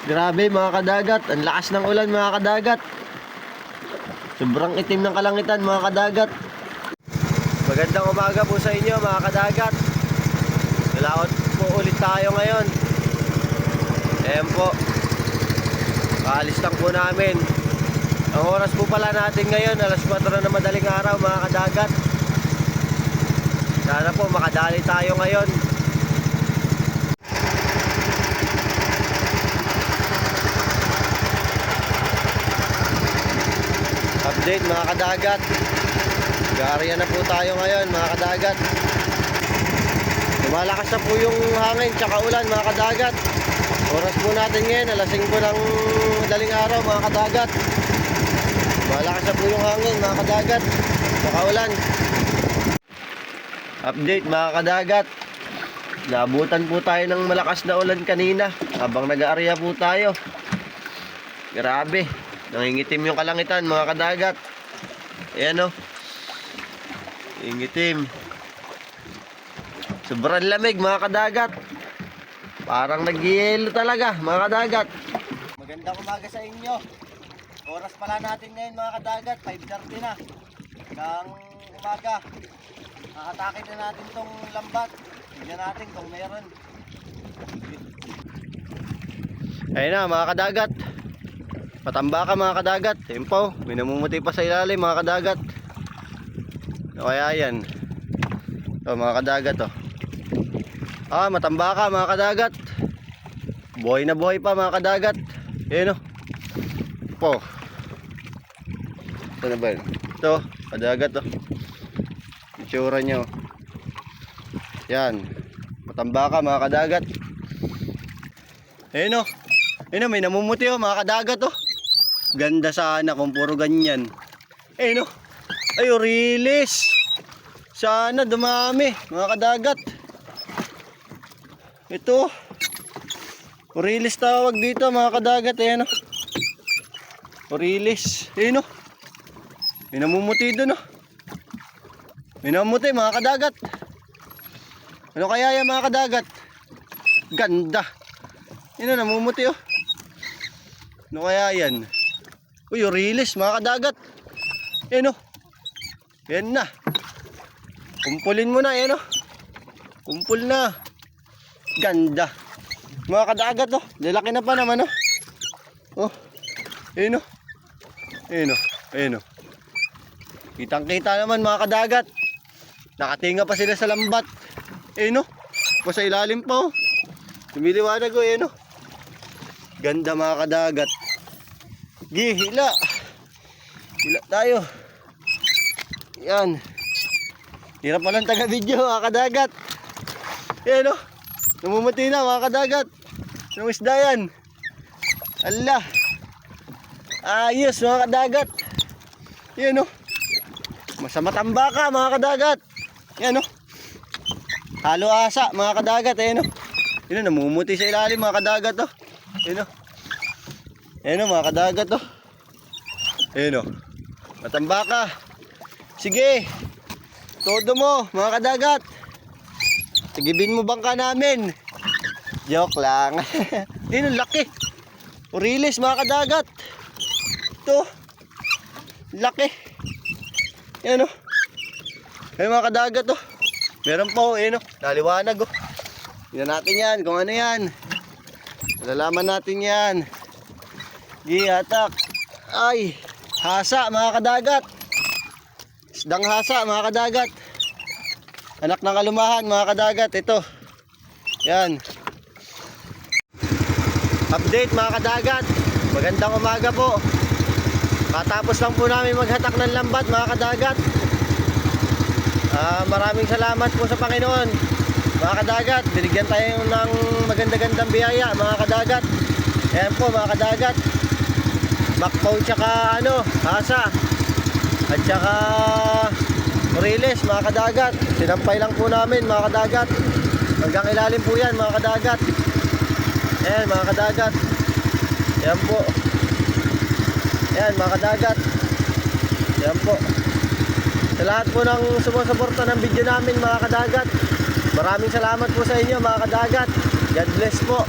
Grabe mga kadagat, ang lakas ng ulan mga kadagat. Sobrang itim ng kalangitan mga kadagat. Magandang umaga po sa inyo mga kadagat. Nalaot po ulit tayo ngayon. Ayan po, paalis lang po namin. Ang oras po pala natin ngayon, alas 4 na madaling araw mga kadagat. Sana po makadali tayo ngayon. Update mga kadagat. Gariya na po tayo ngayon mga kadagat. Lumalakas na po yung hangin tsaka ulan mga kadagat. Oras po natin ngayon alas 5 ng madaling araw mga kadagat. Lumalakas na po yung hangin mga kadagat tsaka ulan. Update mga kadagat. Naabutan po tayo ng malakas na ulan kanina habang nag-aarya po tayo. Grabe, nangingitim yung kalangitan mga kadagat. Ayan o, nangingitim. Sobrang lamig mga kadagat. Parang nag-yelo talaga mga kadagat. Magandang umaga sa inyo. Oras pala natin ngayon mga kadagat, 5:30 na ng umaga. Nakatake na natin tong lambat. Tignan natin kung mayroon. Ayun na mga kadagat. Matamba ka mga kadagat. Ayun po, may namumuti pa sa ilalim mga kadagat. O kaya yan. Ito mga kadagat oh. Matamba ka mga kadagat. Buhay na buhay pa mga kadagat. Ayun oh. Po. Ito na ba yun? Ito, kadagat oh. Itsura nyo. Yan. Matamba ka mga kadagat. Ayun oh. Ayun oh, may namumuti oh mga kadagat oh. Ganda sana kung puro ganyan. Ayun oh. Ay, rilis. Sana dumami mga kadagat. Ito. Rilis tawag dito mga kadagat. Ayun oh. Rilis. Ayun oh. May namumuti dun oh. May namumuti mga kadagat. Ano kaya yan mga kadagat? Ganda. Yun oh, namumuti oh. Ano kaya yan? Uy, rilis mga kadagat. Ayun oh. Yan na. Kumpulin mo na, yan oh. Kumpul na. Ganda. Mga kadagat oh. Lalaki na pa naman oh. Oh. Ayun oh. Ayun oh. Ayun oh. Kitang kita naman mga kadagat. Nakatinga pa sila sa lambat. Ayun oh. Pa sa ilalim pa oh. Lumiliwanag oh. Ayun oh. Ganda mga kadagat. Hila. Hila tayo. Yan. Hirap pa lang taga video mga kadagat. Yan o. Namumuti na mga kadagat. Anong isda yan? Allah. Ayos mga kadagat. Yan o. Masamatamba ka mga kadagat. Yan o. Halo asa mga kadagat. Yan o. Yan o. Namumuti sa ilalim mga kadagat o. Yan o. Yan o mga kadagat o. Yan o. Matamba ka. Sige. Todo mo mga kadagat. Sigibin mo bangka namin. Joke lang. Yan ang laki. Rilis mga kadagat. Ito. Laki. Yan o. Ay mga kadagat o. Meron pa o. Yan o. Naliwanag o. Tignan natin yan kung ano yan. Malalaman natin yan. Gihatak. Ay. Hasa mga kadagat. Isdang hasa mga kadagat. Anak ng alumahan mga kadagat. Ito. Yan. Update mga kadagat. Magandang umaga po. Katapos lang po namin maghatak ng lambat mga kadagat. Maraming salamat po sa Panginoon mga kadagat. Binigyan tayo ng maganda-gandang biyaya mga kadagat. Ayan po mga kadagat. Backbone tsaka ano, hasa. At tsaka rilis mga kadagat. Sinampay lang po namin mga kadagat. Hanggang ilalim po yan mga kadagat. Ayan mga kadagat. Ayan po. Ayan mga kadagat. Ayan po. Sa lahat po ng sumusuporta ng video namin mga kadagat, maraming salamat po sa inyo mga kadagat. God bless po.